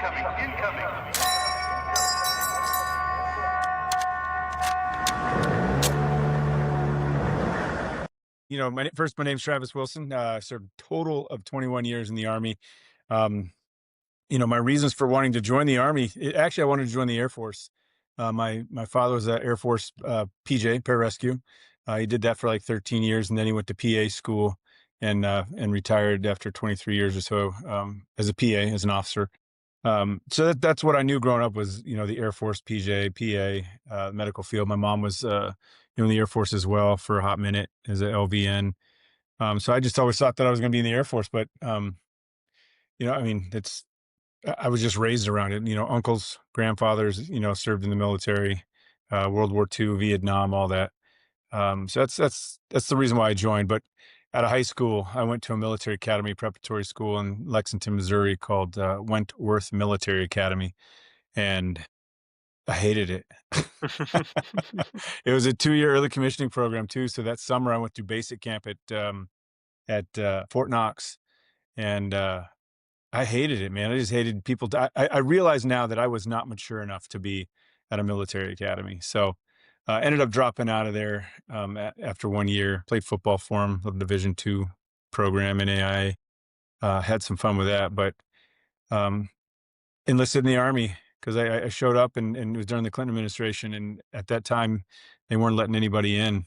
My name's Travis Wilson. I served a total of 21 years in the Army. Um, my reasons for wanting to join the Army, actually, I wanted to join the Air Force. My father was an Air Force PJ, pararescue. He did that for like 13 years, and then he went to PA school and retired after 23 years or so as a PA, as an officer. So that's what I knew growing up was, the Air Force, PJ, PA, medical field. My mom was, in the Air Force as well for a hot minute as a LVN. So I just always thought that I was going to be in the Air Force, but, I was just raised around it, uncles, grandfathers, served in the military, World War II, Vietnam, all that. So that's the reason why I joined. But out of high school, I went to a military academy preparatory school in Lexington, Missouri called Wentworth Military Academy. And I hated it. It was a 2-year early commissioning program too. So that summer I went through basic camp at Fort Knox, and I hated it, man. I just hated people. I realize now that I was not mature enough to be at a military academy. So ended up dropping out of there after 1 year. Played football for them, the Division II program in AI. Had some fun with that, but um, enlisted in the Army because I showed up and it was during the Clinton administration. And at that time, they weren't letting anybody in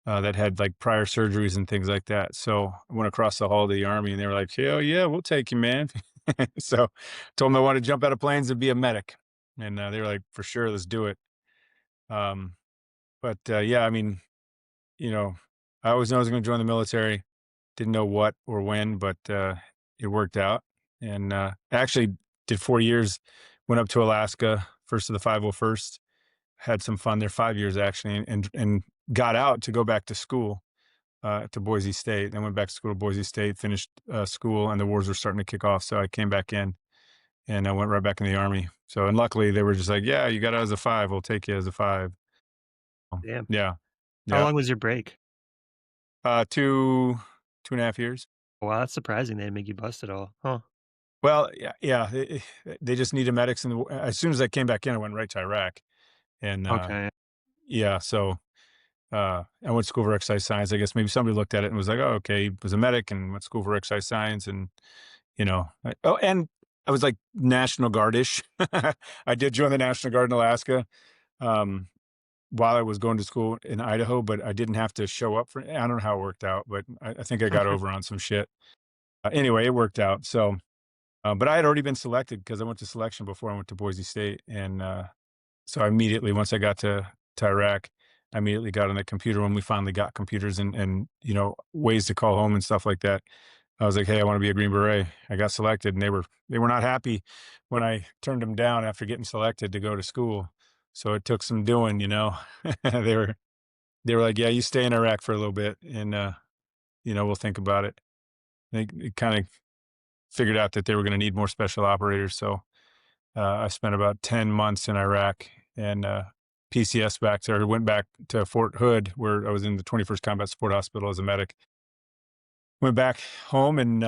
that had like prior surgeries and things like that. So I went across the hall to the Army and they were like, hell yeah, we'll take you, man. So told them I wanted to jump out of planes and be a medic. And they were like, for sure, let's do it. Um, but yeah, you know, I always knew I was going to join the military. Didn't know what or when, but it worked out. And actually did 4 years, went up to Alaska, first of the 501st, had some fun there, 5 years actually, and got out to go back to school to Boise State. Then went back to school to Boise State, finished school, and the wars were starting to kick off. So I came back in and I went right back in the Army. So, and luckily they were just like, yeah, you got out as a 5. We'll take you as a 5. Damn. Yeah. How Yeah. long was your break? 2.5 years. Wow, that's surprising they didn't make you bust at all. Huh. Well, yeah, yeah. They just needed medics. And as soon as I came back in, I went right to Iraq. And Okay. yeah, so I went to school for exercise science. I guess maybe somebody looked at it and was like, "Oh, okay." He was a medic and went to school for exercise science, and and I was like National Guardish. I did join the National Guard in Alaska um, while I was going to school in Idaho, but I didn't have to show up for. I don't know how it worked out, but I think I got over on some shit. Anyway, it worked out. So, but I had already been selected because I went to selection before I went to Boise State, and so I immediately, once I got to Iraq, I immediately got on the computer when we finally got computers and ways to call home and stuff like that. I was like, "Hey, I want to be a Green Beret." I got selected, and they were not happy when I turned them down after getting selected to go to school. So it took some doing. They were like, "Yeah, you stay in Iraq for a little bit, and we'll think about it." They kind of figured out that they were going to need more special operators, so I spent about 10 months in Iraq and PCS back there. Went back to Fort Hood, where I was in the 21st Combat Support Hospital as a medic. Went back home and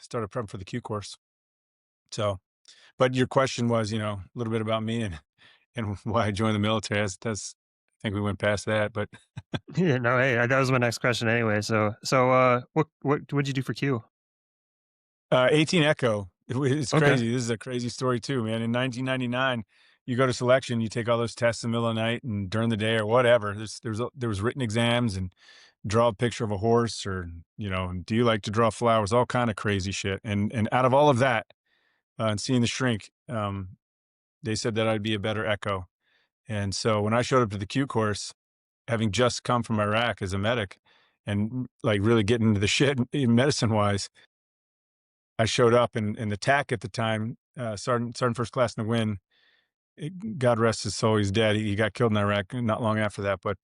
started prepping for the Q course. So, but your question was, a little bit about me and why I joined the military. I think we went past that, but Yeah, no, hey, that was my next question anyway. So, what'd you do for Q? 18 Echo. It's Okay. crazy. This is a crazy story too, man. In 1999, you go to selection, you take all those tests in the middle of the night and during the day or whatever. There was written exams and draw a picture of a horse or do you like to draw flowers? All kind of crazy shit. And out of all of that, and seeing the shrink, they said that I'd be a better Echo. And so when I showed up to the Q course, having just come from Iraq as a medic and like really getting into the shit medicine wise, I showed up and the TAC at the time, Sergeant First Class in the Wind, God rest his soul, he's dead. He got killed in Iraq not long after that. But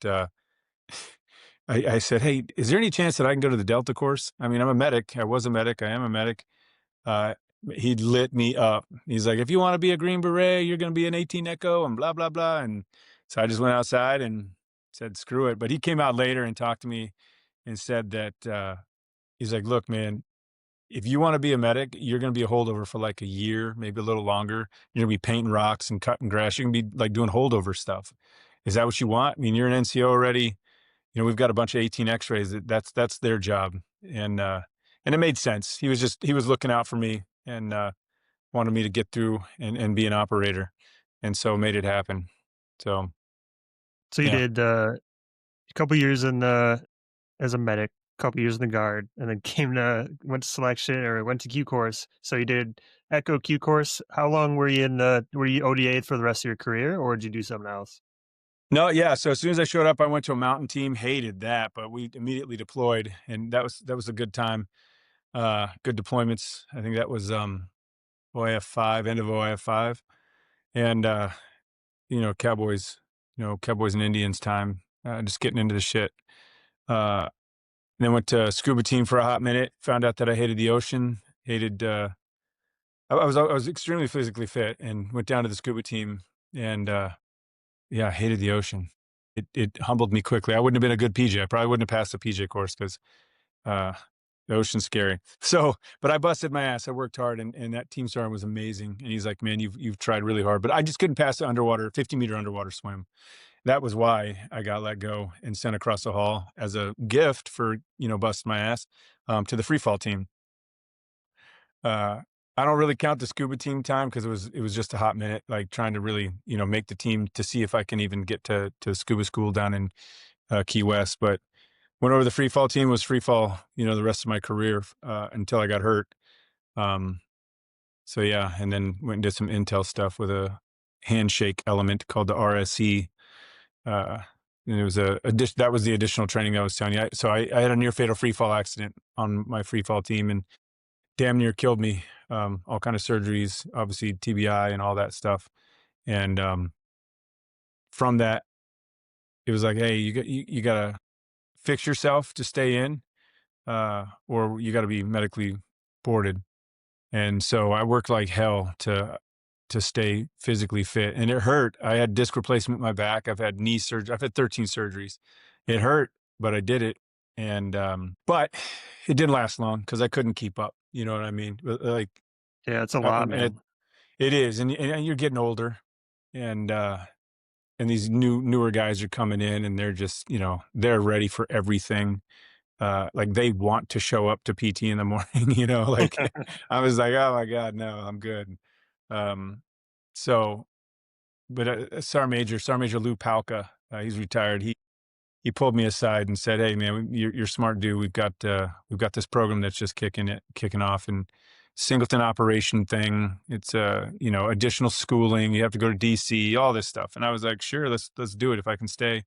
I said, "Hey, is there any chance that I can go to the Delta course? I mean, I'm a medic. I was a medic. I am a medic." Uh, he lit me up. He's like, "If you want to be a Green Beret, you're going to be an 18 Echo and blah, blah, blah." And so I just went outside and said, "Screw it." But he came out later and talked to me and said that he's like, "Look, man, if you want to be a medic, you're going to be a holdover for like a year, maybe a little longer. You're going to be painting rocks and cutting grass. You're going to be like doing holdover stuff. Is that what you want? I mean, you're an NCO already. You know, we've got a bunch of 18 X-rays. That's their job, and it made sense. He was looking out for me and wanted me to get through and be an operator, and so made it happen. So So you yeah. did a couple years in the as a medic, a couple years in the guard, and then went to selection or went to Q course. So you did Echo Q course. How long were you were you ODA for the rest of your career, or did you do something else? No, yeah. So as soon as I showed up, I went to a mountain team. Hated that, but we immediately deployed, and that was a good time. Good deployments. I think that was OIF 5, end of OIF 5, and Cowboys and Indians time. Just getting into the shit. Uh, then went to scuba team for a hot minute. Found out that I hated the ocean. Hated. I was extremely physically fit, and went down to the scuba team, and yeah, I hated the ocean. It humbled me quickly. I wouldn't have been a good PJ. I probably wouldn't have passed the PJ course because uh, the ocean's scary. So, but I busted my ass. I worked hard, and that team sergeant was amazing. And he's like, "Man, you've tried really hard," but I just couldn't pass the 50-meter underwater swim. That was why I got let go and sent across the hall as a gift for busting my ass to the free fall team. Uh, I don't really count the scuba team time because it was just a hot minute, like trying to really make the team to see if I can even get to scuba school down in Key West. But went over the free fall team, was free fall, the rest of my career until I got hurt. Um, so yeah, and then went and did some intel stuff with a handshake element called the RSE. Uh, and it was that was the additional training I was telling you. So I had a near fatal free fall accident on my free fall team and damn near killed me. All kind of surgeries, obviously TBI and all that stuff. And from that, it was like, hey, you gotta fix yourself to stay in, or you got to be medically boarded. And so I worked like hell to stay physically fit, and it hurt. I had disc replacement in my back. I've had knee surgery. I've had 13 surgeries. It hurt, but I did it. And but it didn't last long because I couldn't keep up. You know what I mean? Like, Yeah, it's a lot, and man. it is, and you're getting older, and and these newer guys are coming in, and they're just they're ready for everything. Like they want to show up to PT in the morning, like I was like, oh my God, no, I'm good. Um, so, but Sergeant Major Lou Palka, he's retired. He pulled me aside and said, "Hey, man, you're smart, dude. We've got this program that's just kicking off, and singleton operation thing. It's additional schooling. You have to go to DC, all this stuff." And I was like, "Sure, let's do it if I can stay."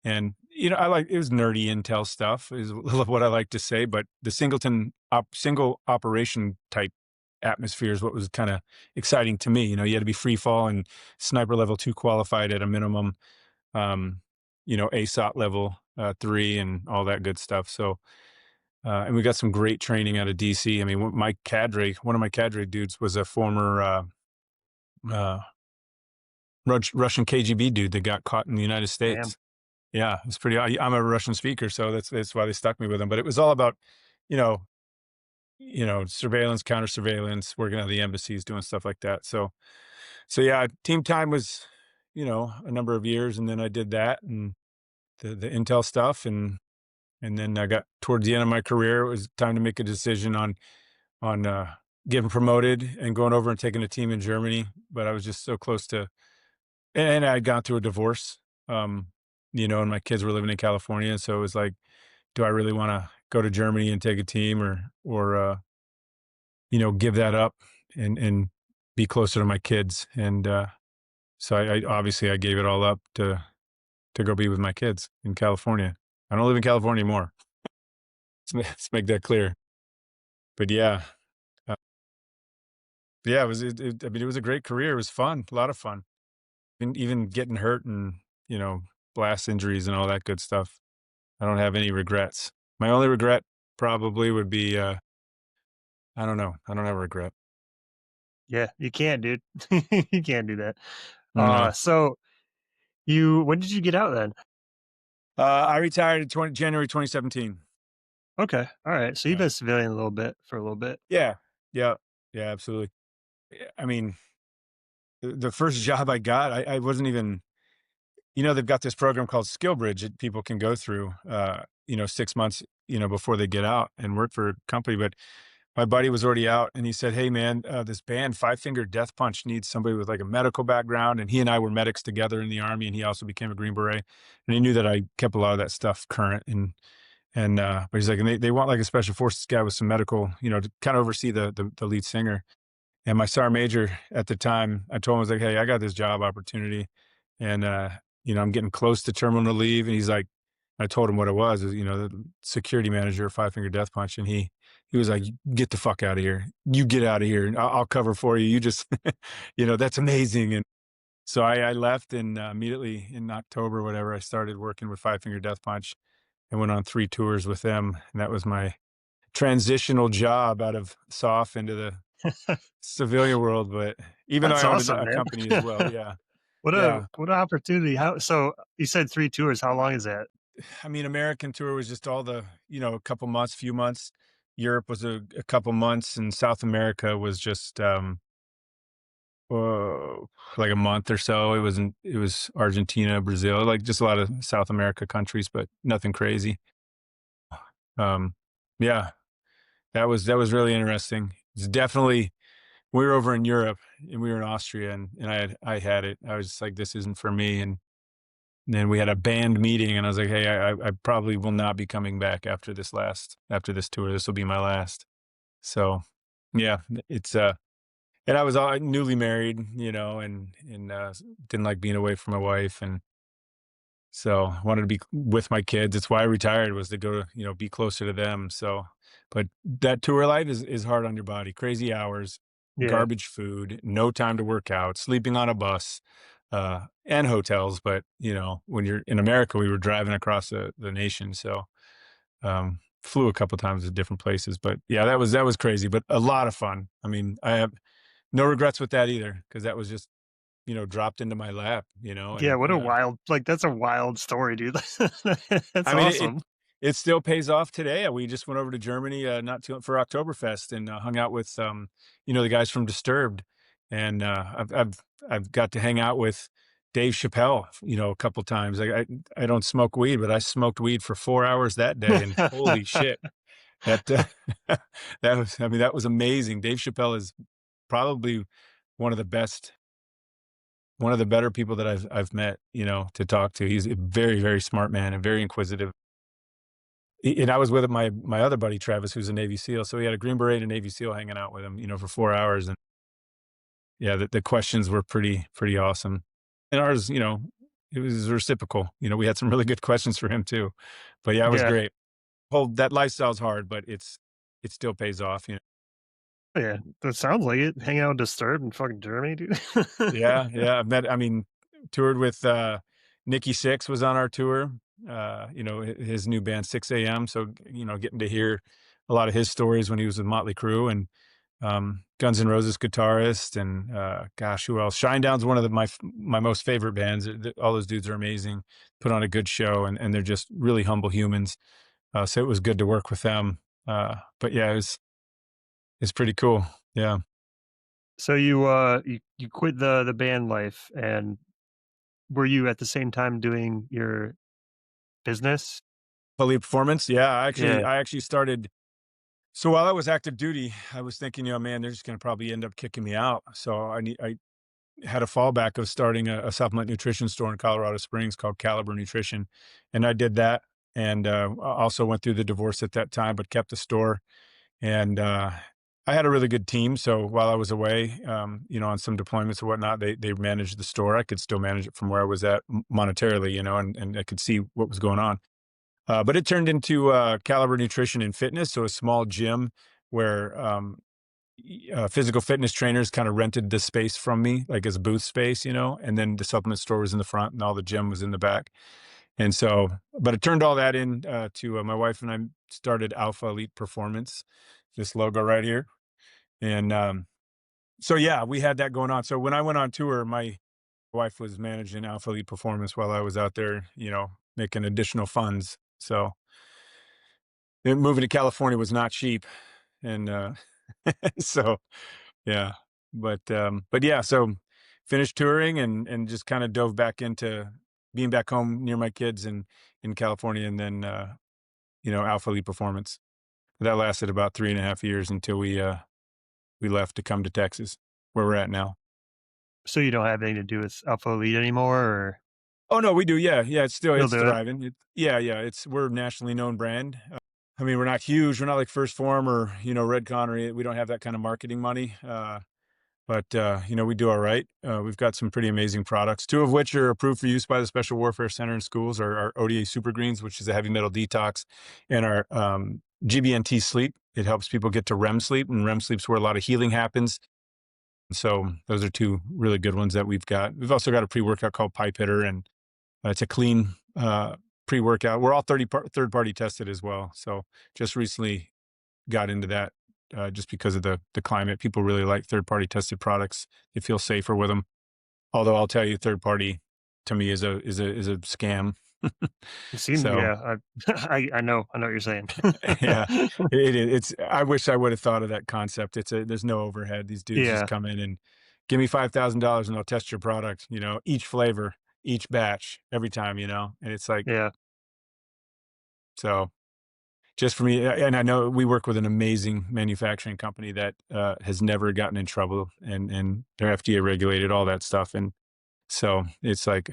And I like it was nerdy intel stuff is what I like to say, but the single operation type atmosphere is what was kind of exciting to me. You had to be free fall and sniper level 2 qualified at a minimum, um, ASOT level 3 and all that good stuff. So, and we got some great training out of DC. I mean, one of my cadre dudes was a former uh, Russian KGB dude that got caught in the United Damn. States. Yeah, it's pretty. I'm a Russian speaker, so that's why they stuck me with him. But it was all about, you know, surveillance, counter surveillance, working at the embassies, doing stuff like that. So yeah, team time was, a number of years, and then I did that and the intel stuff, and then I got towards the end of my career. It was time to make a decision on getting promoted and going over and taking a team in Germany. But I was just so close to, and I had gone through a divorce, um, and my kids were living in California, so it was like, do I really want to go to Germany and take a team or give that up and be closer to my kids? And so I obviously I gave it all up to go be with my kids in California. I don't live in California anymore. Let's make that clear. But yeah, uh, yeah, I mean, it was a great career. It was fun, a lot of fun. And even getting hurt and blast injuries and all that good stuff. I don't have any regrets. My only regret probably would be I don't know. I don't have a regret. Yeah, you can't, dude. You can't do that. No. So you when did you get out then? I retired in January 2017. Okay. All right. So you've Yeah. been civilian a little bit for a little bit. Yeah. Yeah. Yeah, absolutely. I mean, the first job I got, I wasn't even, they've got this program called Skill Bridge that people can go through, 6 months, before they get out and work for a company. But my buddy was already out and he said, "Hey man, this band Five Finger Death Punch needs somebody with like a medical background." And he and I were medics together in the army and he also became a Green Beret. And he knew that I kept a lot of that stuff current but he's like, and they want like a special forces guy with some medical, to kind of oversee the lead singer. And my sergeant major at the time, I told him, I was like, "Hey, I got this job opportunity and, I'm getting close to terminal leave." And he's like, I told him what it was, the security manager of Five Finger Death Punch. And he was like, "Get the fuck out of here. You get out of here. And I'll cover for you. You just, that's amazing." And so I left and immediately in October, whatever, I started working with Five Finger Death Punch and went on 3 tours with them. And that was my transitional job out of SOF into the civilian world, but even though That's I owned awesome, a company as well, man. yeah. What a Yeah. what an opportunity. How so you said 3 tours, how long is that? I mean, American tour was just all a couple months, few months. Europe was a couple months, and South America was just, like a month or so. It was Argentina, Brazil, like just a lot of South America countries, but nothing crazy. Um, yeah, that was really interesting. It's definitely we were over in Europe and we were in Austria and I had it. I was just like, this isn't for me. And then we had a band meeting and I was like, "Hey, I probably will not be coming back after this tour. This will be my last." So yeah, it's and I was newly married, and didn't like being away from my wife and so I wanted to be with my kids. It's why I retired was to go, be closer to them. So, but that tour life is hard on your body. Crazy hours, Yeah. garbage food, no time to work out, sleeping on a bus, and hotels. But when you're in America, we were driving across the nation, so flew a couple times to different places. But yeah, that was crazy, but a lot of fun. I mean, I have no regrets with that either because that was just dropped into my lap, Yeah, and what a wild that's a wild story, dude. That's I mean, it awesome. it still pays off today. We just went over to Germany, not too for Oktoberfest and, hung out with, the guys from Disturbed, and, I've got to hang out with Dave Chappelle, a couple times. Like, I don't smoke weed, but I smoked weed for 4 hours that day, and holy shit, that, that was amazing. Dave Chappelle is probably one of the best one of the better people that I've met, to talk to. He's a very, very smart man and very inquisitive. And I was with my other buddy, Travis, who's a Navy SEAL. So he had a Green Beret and a Navy SEAL hanging out with him, for 4 hours. And yeah, the questions were pretty awesome. And ours, it was reciprocal. We had some really good questions for him too. But yeah, it was Yeah. great. Whole that lifestyle's hard, but it still pays off. Yeah, that sounds like it. Hang out with Disturbed in fucking Germany, dude. Yeah, yeah. I mean, toured with Nikki Six was on our tour. His new band 6 a.m. So, getting to hear a lot of his stories when he was with Motley Crue and Guns N' Roses guitarist and gosh, who else? Shinedown's one of my most favorite bands. All those dudes are amazing. Put on a good show and they're just really humble humans. So it was good to work with them. But yeah, it's pretty cool. Yeah. So you quit the band life, and were you at the same time doing your business? Fully performance. Yeah. Yeah. I actually started. So while I was active duty, I was thinking, man, they're just going to probably end up kicking me out. So I had a fallback of starting a supplement nutrition store in Colorado Springs called Caliber Nutrition, and I did that. And also went through the divorce at that time, but kept the store. And I had a really good team. So while I was away, on some deployments or whatnot, they managed the store. I could still manage it from where I was at monetarily, and I could see what was going on. But it turned into Caliber Nutrition and Fitness, so a small gym where physical fitness trainers kind of rented the space from me, like as booth space, and then the supplement store was in the front and all the gym was in the back. And so, but it turned all that in to my wife and I started Alpha Elite Performance, this logo right here. And so, yeah, we had that going on. So when I went on tour, my wife was managing Alpha Elite Performance while I was out there, making additional funds. So, And moving to California was not cheap, and so yeah, but yeah, so finished touring and just kind of dove back into being back home near my kids in California, and then Alpha Elite Performance. That lasted about 3.5 years until we left to come to Texas, where we're at now. So you don't have anything to do with Alpha Elite anymore, or Oh no, we do. Yeah, yeah. you'll It's do it? thriving. Yeah, yeah. We're a nationally known brand. I mean, we're not huge. We're not like First Form or Redcon, or we don't have that kind of marketing money. But we do all right. We've got some pretty amazing products, two of which are approved for use by the Special Warfare Center in schools. Our ODA Super Greens, which is a heavy metal detox, and our GBNT Sleep. It helps people get to REM sleep, and REM sleep's where a lot of healing happens. So those are two really good ones that we've got. We've also got a pre-workout called Pipe Hitter, and it's a clean pre-workout. We're all third-party tested as well. So just recently got into that just because of the climate. People really like third-party tested products. They feel safer with them. Although I'll tell you, third-party to me is a scam. It seems, So yeah, I know what you're saying. yeah, it's. I wish I would have thought of that concept. There's no overhead. These dudes just Yeah, come in and give me $5,000 and they'll test your product. Each flavor, each batch, every time. And it's like yeah. so. Just for me, and I know we work with an amazing manufacturing company that has never gotten in trouble, and they're FDA regulated, all that stuff, and so it's like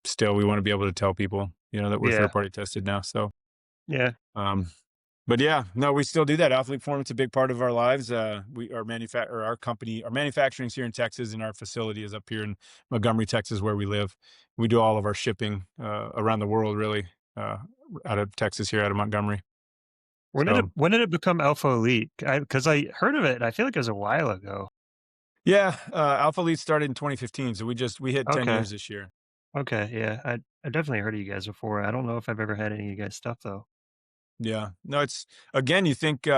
still we want to be able to tell people, that we're Yeah, third party tested now. So, yeah. um, but yeah, no, we still do that. Athlete Performance, a big part of our lives. Our company, our manufacturing's here in Texas, and our facility is up here in Montgomery, Texas, where we live. We do all of our shipping around the world, really, uh, out of Texas, here out of Montgomery. So When did it become Alpha Elite? Because I heard of it, and I feel like it was a while ago. yeah, Alpha Elite started in 2015, so we hit 10 Okay, years this year. okay, yeah. I definitely heard of you guys before. I don't know if I've ever had any of you guys' stuff though. Yeah. No, it's again, you think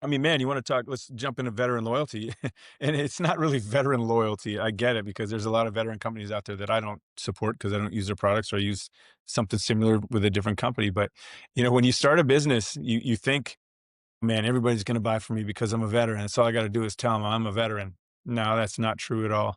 I mean, man, you want to talk, let's jump into veteran loyalty. And it's not really veteran loyalty. I get it because there's a lot of veteran companies out there that I don't support because I don't use their products, or I use something similar with a different company. But when you start a business, you think, man, everybody's going to buy from me because I'm a veteran. That's all I got to do is tell them I'm a veteran. No, that's not true at all.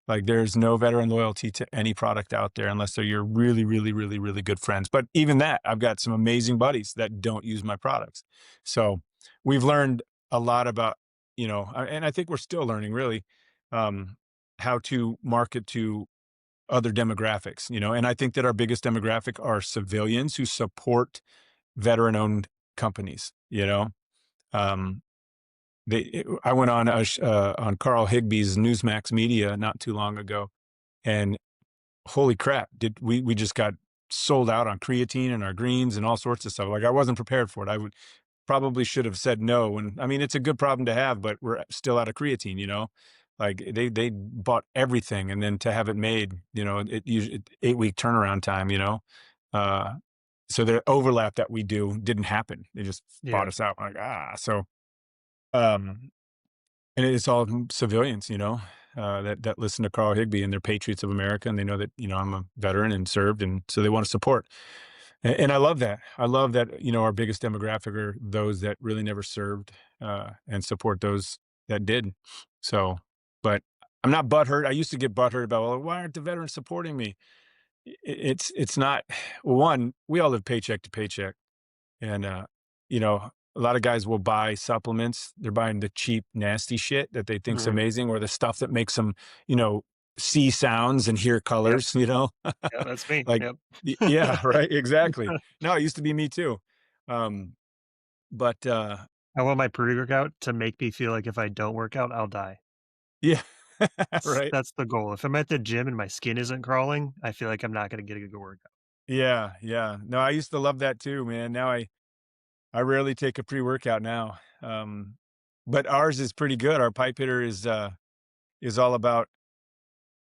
Like there's no veteran loyalty to any product out there unless they're your really, really, really, really good friends. But even that, I've got some amazing buddies that don't use my products. So we've learned a lot about, and I think we're still learning really, um, how to market to other demographics, and I think that our biggest demographic are civilians who support veteran owned companies, um, I went on on Carl Higby's Newsmax Media not too long ago, and holy crap, did we just got sold out on creatine and our greens and all sorts of stuff. Like I wasn't prepared for it. I would probably should have said no. And I mean, it's a good problem to have, but we're still out of creatine. Like they bought everything, and then to have it made, it usually 8-week turnaround time. Uh, so the overlap that we do didn't happen. They just bought Yeah, us out. Like so. Um, and it's all civilians, that listen to Carl Higbie, and they're patriots of America, and they know that I'm a veteran and served, and so they want to support. And I love that. I love that our biggest demographic are those that really never served, and support those that did. So, but I'm not butthurt. I used to get butthurt about, well, why aren't the veterans supporting me? It's not. One, we all live paycheck to paycheck. And, a lot of guys will buy supplements. They're buying the cheap, nasty shit that they think's mhm, amazing, or the stuff that makes them, you know, see sounds and hear yep, colors, yeah, that's me, like, yep. yeah, right. Exactly. No, it used to be me too. Um, but I want my pre-workout to make me feel like if I don't work out, I'll die. yeah, right. That's the goal. If I'm at the gym and my skin isn't crawling, I feel like I'm not gonna get a good workout. Yeah. Yeah. No, I used to love that too, man. Now I rarely take a pre-workout now. But ours is pretty good. Our pipe hitter is all about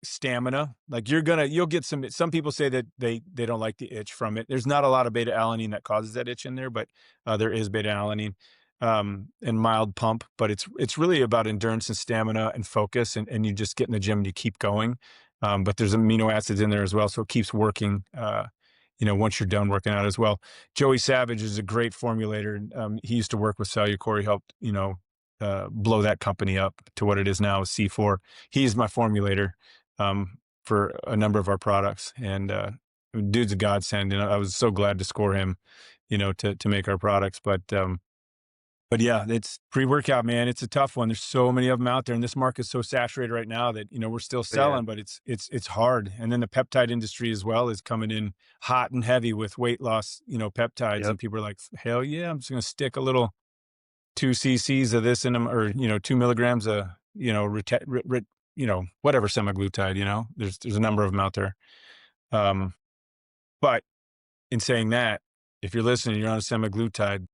stamina. Like you'll get some people say that they don't like the itch from it. There's not a lot of beta alanine that causes that itch in there, but there is beta alanine, and mild pump, but it's really about endurance and stamina and focus, and you just get in the gym and you keep going. But there's amino acids in there as well, so it keeps working. once you're done working out as well. Joey Savage is a great formulator. He used to work with Cellucor. He helped, blow that company up to what it is now, C4. He's my formulator for a number of our products, and dude's a godsend. And I was so glad to score him, to make our products. But yeah, it's pre-workout, man. It's a tough one. There's so many of them out there, and this market's so saturated right now that we're still But yeah. selling, but it's hard. And then the peptide industry as well is coming in hot and heavy with weight loss, peptides, Yep. and people are like, hell yeah, I'm just gonna stick a little 2 cc's of this in them, or 2 milligrams of whatever semaglutide. There's a number of them out there. Um, but in saying that, if you're listening, you're on a semaglutide,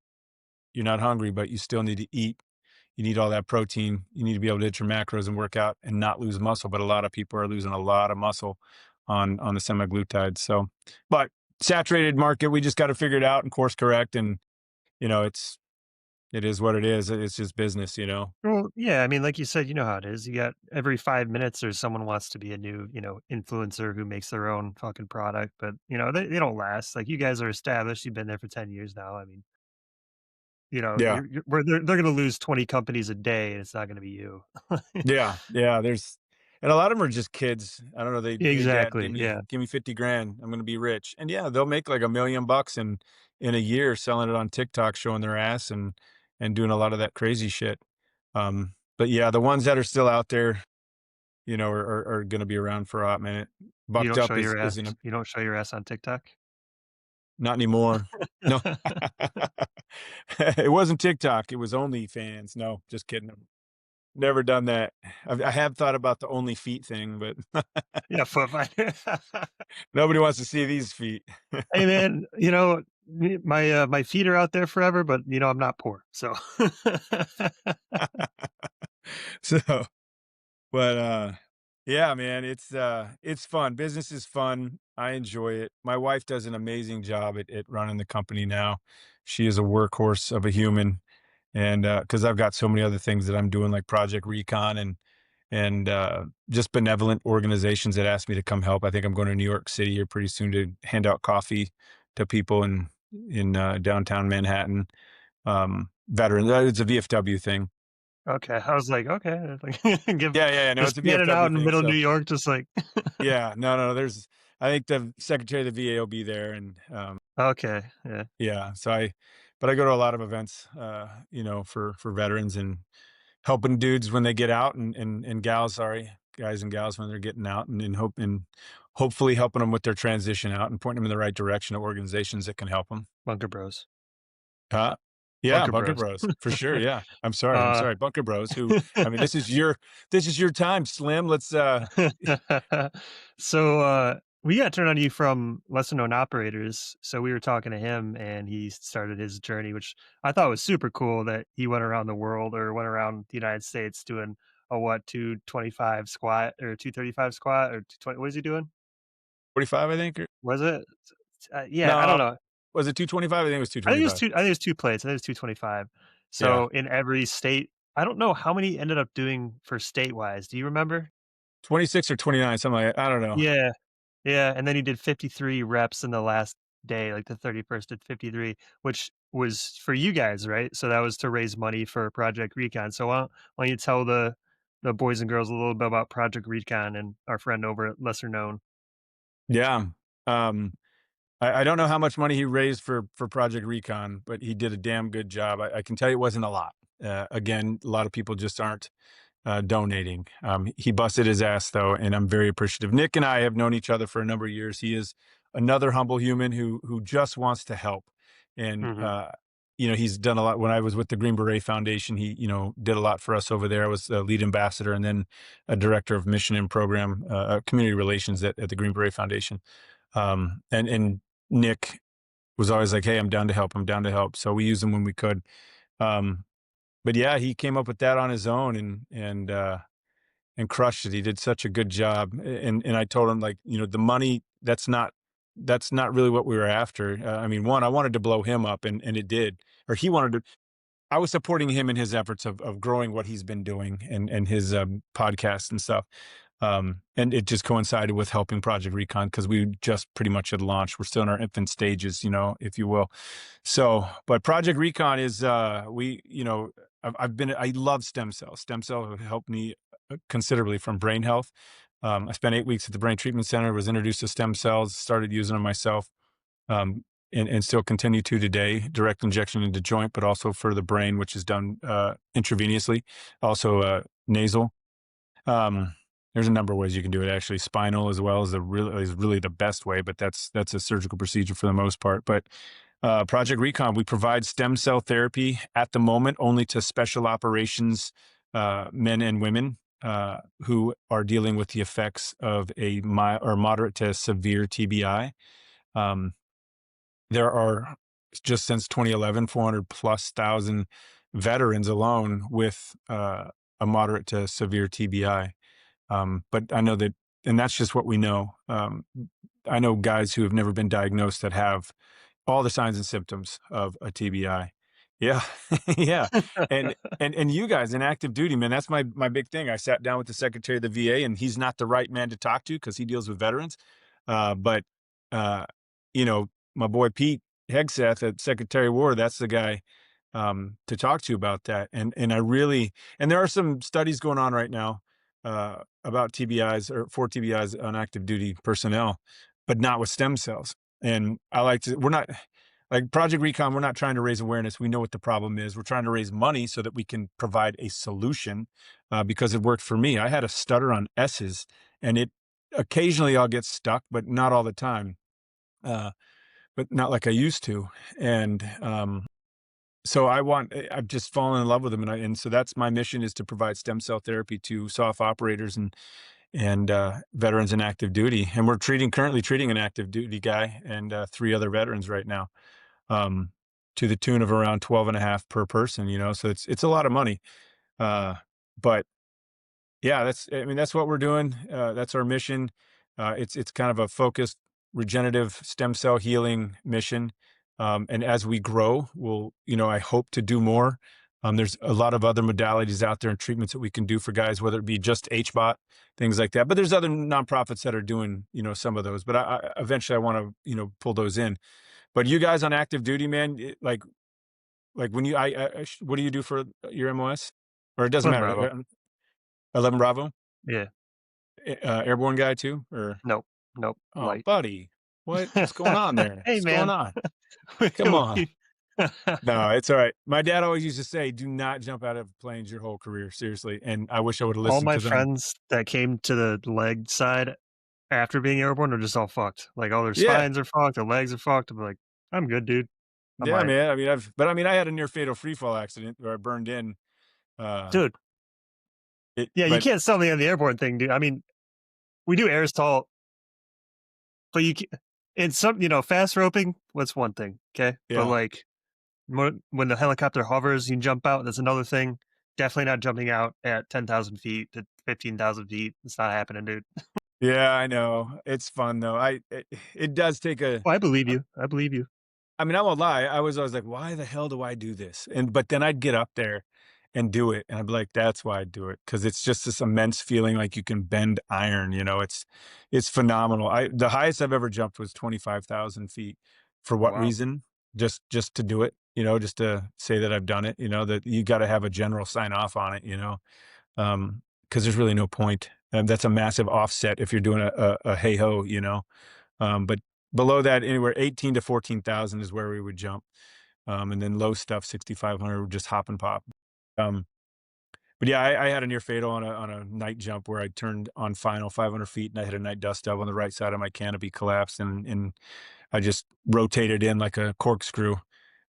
you're not hungry, but you still need to eat. You need all that protein. You need to be able to hit your macros and work out and not lose muscle. But a lot of people are losing a lot of muscle on the semaglutide. So, but saturated market, we just got to figure it out and course correct. And it is what it is. It's just business. Well, yeah, I mean, like you said, you know how it is. You got every 5 minutes there's someone wants to be a new, influencer who makes their own fucking product, but, they don't last. Like, you guys are established, you've been there for 10 years now. I mean, Yeah, they're gonna lose 20 companies a day, and it's not gonna be you. yeah, yeah. And a lot of them are just kids. I don't know. Hey, dad, give Exactly, me yeah. give me 50 grand. I'm gonna be rich. And yeah, they'll make like $1 million in a year selling it on TikTok, showing their ass and doing a lot of that crazy shit. But yeah, the ones that are still out there, are gonna be around for a hot minute. You Bucked don't up show your ass is in a, you don't show your ass on TikTok? not anymore. No. It wasn't TikTok. It was OnlyFans. No, just kidding. Never done that. I have thought about the only feet thing, but Yeah, foot fighter. nobody wants to see these feet. Hey, man, my feet are out there forever, but, I'm not poor, so So, but yeah, man, it's fun. Business is fun. I enjoy it. My wife does an amazing job at running the company now. She is a workhorse of a human. And because I've got so many other things that I'm doing, like Project Recon and just benevolent organizations that ask me to come help. I think I'm going to New York City here pretty soon to hand out coffee to people in downtown Manhattan. Veterans. It's a VFW thing. okay, I was like, "Okay," like, Yeah, yeah, yeah. No, just it's a standing out VFW in the thing. middle of New So York, just like yeah, no, no. I think the secretary of the VA will be there, and Okay, yeah, yeah. But I go to a lot of events, for veterans and helping dudes when they get out, and gals, sorry, guys and gals when they're getting out, and hopefully helping them with their transition out and pointing them in the right direction of organizations that can help them. Bunker Bros. Huh? Yeah, Bunker Bunker Bros. Bros, for sure, yeah. I'm Uh sorry, Bunker Bros, who I mean, this is your time, Slim, let's, So, we got turned on to you from lesser known operators. So we were talking to him and he started his journey, which I thought was super cool that he went around the world or went around the United States doing a 225 squat or 235 squat or 220. What is he doing? 45, I think, or Was it? Yeah, I don't no, know. was it 225? I think it was I think it was 225. 2 I think it was 2 plates. I think it was 225. Yeah, So in every state, I don't know how many he ended up doing for state-wise. Do you remember? 26 or 29, something like that, I don't know. Yeah. Yeah, and then he did 53 reps in the last day, like the 31st did 53, which was for you guys, right? So that was to raise money for Project Recon. So why don't you tell the boys and girls a little bit about Project Recon and our friend over at Lesser Known? Yeah, um I don't know how much money he raised for Project Recon, but he did a damn good job. I can tell you it wasn't a lot. Again, a lot of people just aren't donating. He busted his ass though, and I'm very appreciative. Nick and I have known each other for a number of years. He is another humble human who just wants to help, and Mhm. he's done a lot. When I was with the Green Beret Foundation, he did a lot for us over there. I was a lead ambassador and then a director of mission and program community relations at the Green Beret Foundation. And Nick was always like, "Hey, I'm down to help. I'm down to help." So we used him when we could. Um, but yeah, he came up with that on his own and crushed it. He did such a good job. And I told him, like, the money, that's not really what we were after. I mean, one, I wanted to blow him up, and it did. Or he wanted to. I was supporting him in his efforts of growing what he's been doing and his podcast and stuff. And it just coincided with helping Project Recon because we just pretty much had launched. We're still in our infant stages, if you will. So, but Project Recon is, I love stem cells. Stem cells have helped me considerably from brain health. I spent 8 weeks at the Brain Treatment Center, was introduced to stem cells, started using them myself, um, and still continue to today. Direct injection into joint, but also for the brain, which is done intravenously, also nasal. Um, there's a number of ways you can do it. Actually, spinal as well is really the best way, but that's a surgical procedure for the most part. But Project Recon, we provide stem cell therapy at the moment only to special operations men and women who are dealing with the effects of a or moderate to severe TBI. Um, there are just since 2011, 400 plus thousand veterans alone with a moderate to severe TBI. But I know that, and that's just what we know. I know guys who have never been diagnosed that have all the signs and symptoms of a TBI. Yeah, yeah, and you guys in active duty, man, that's my big thing. I sat down with the secretary of the VA, and he's not the right man to talk to because he deals with veterans. But uh, my boy Pete Hegseth at Secretary of War, that's the guy to talk to about that. And I really, and there are some studies going on right now about TBIs or for TBIs on active duty personnel, but not with stem cells. And we're not like Project Recon, we're not trying to raise awareness. We know what the problem is. We're trying to raise money so that we can provide a solution because it worked for me. I had a stutter on S's and it occasionally I'll get stuck, but not all the time, but not like I used to. And so I've just fallen in love with them. And so that's my mission is to provide stem cell therapy to soft operators and veterans in active duty. And we're currently treating an active duty guy and three other veterans right now, um, to the tune of around 12 and a half per person, so it's a lot of money. But yeah, that's what we're doing. That's our mission. It's kind of a focused regenerative stem cell healing mission. And as we grow, I hope to do more. There's a lot of other modalities out there and treatments that we can do for guys, whether it be just HBOT, things like that. But there's other nonprofits that are doing, some of those. But eventually I want to, pull those in. But you guys on active duty, man, like when what do you do for your MOS? Or it doesn't 11 matter. Bravo. 11 Bravo? Yeah. Airborne guy too? Or Nope. Nope. oh, Light. buddy, what's going on there? Hey, What's going man. on? We Come on. we No, it's all right. My dad always used to say, "Do not jump out of planes your whole career." Seriously, and I wish I would have all listened my because I'm friends that came to the leg side after being airborne are just all fucked. Like, all their yeah, spines are fucked, their legs are fucked. I'm like, "I'm good, dude. I'm yeah, alright." man. I had a near fatal free fall accident where I burned in. Uh, Dude, yeah, you but can't sell me on the airborne thing, dude. I mean, we do air tall, but you can in some fast roping, that's one thing, okay? But, yeah, like, when the helicopter hovers, you can jump out, that's another thing. Definitely not jumping out at 10,000 feet to 15,000 feet. It's not happening, dude. yeah, I know. It's fun though. It does take a Oh, I believe you. I believe you. I mean, I won't lie. I was always like, "Why the hell do I do this?" But then I'd get up there and do it, and I'd be like, "That's why I do it," because it's just this immense feeling like you can bend iron. It's phenomenal. The highest I've ever jumped was 25,000 feet. For Oh, what wow. reason? Just to do it. Just to say that I've done it. That you got to have a general sign off on it. Because there's really no point. That's a massive offset if you're doing a hey ho. But below that, anywhere 18 to 14,000 is where we would jump. And then low stuff, 6,500 would just hop and pop. Um, but yeah, I had a near fatal on a night jump where I turned on final 500 feet and I hit a night dust up on the right side of my canopy, collapsed, and I just rotated in like a corkscrew,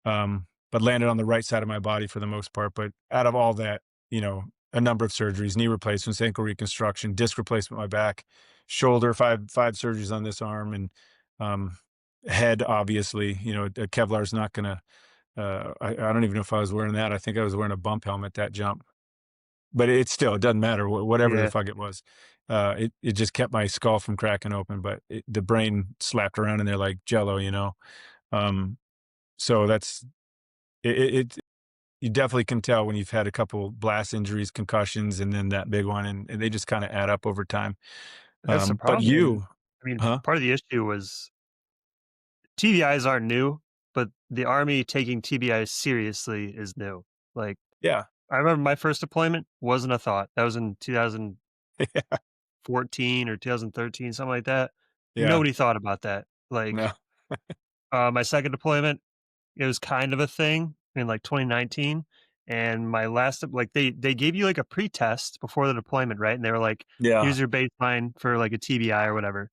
but landed on the right side of my body for the most part. But out of all that, a number of surgeries, knee replacements, ankle reconstruction, disc replacement, in my back, shoulder, five surgeries on this arm, and um, head. Obviously, Kevlar's not gonna. I don't even know if I was wearing that. I think I was wearing a bump helmet that jump, but it doesn't matter. Whatever the Yeah. fuck it was, it just kept my skull from cracking open. But the brain slapped around in there like Jello. Um, so that's it. you definitely can tell when you've had a couple blast injuries, concussions, and then that big one, and they just kind of add up over time. That's the But problem, and you, I mean, huh? part of the issue was TBIs aren't new, but the Army taking TBIs seriously is new. Like, Yeah, I remember my first deployment wasn't a thought. That was in 2014 or 2013, something like that. yeah, Nobody thought about that. no, Like, my second deployment, it was kind of a thing in, like, 2019, and my last like, they gave you, like, a pre-test before the deployment, right? And they were like, yeah, "Here's your baseline for, like, a TBI or whatever."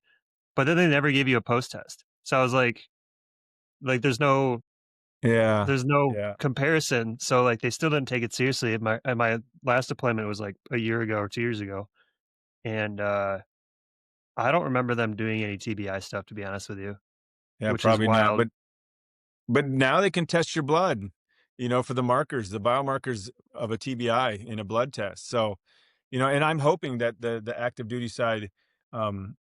But then they never gave you a post-test. So I was like, yeah, there's no yeah, comparison, so, like, they still didn't take it seriously. My last deployment was, like, a year ago or 2 years ago, and, I don't remember them doing any TBI stuff, to be honest with you, yeah, which is probably not. wild. But now they can test your blood, for the markers, the biomarkers of a TBI in a blood test. So, and I'm hoping that the active duty side, um,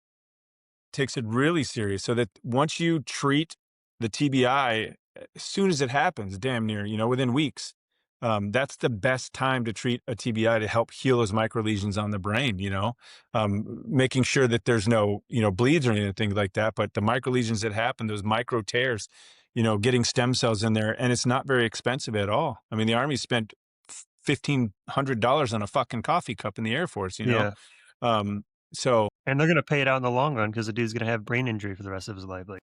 takes it really serious so that once you treat the TBI, as soon as it happens, damn near, within weeks, that's the best time to treat a TBI to help heal those micro lesions on the brain, making sure that there's no, bleeds or anything like that. But the micro lesions that happen, those micro tears, getting stem cells in there, and it's not very expensive at all. I mean, the Army spent $1,500 on a fucking coffee cup in the Air Force, Yeah, Um, so and they're gonna pay it out in the long run because the dude's gonna have brain injury for the rest of his life, like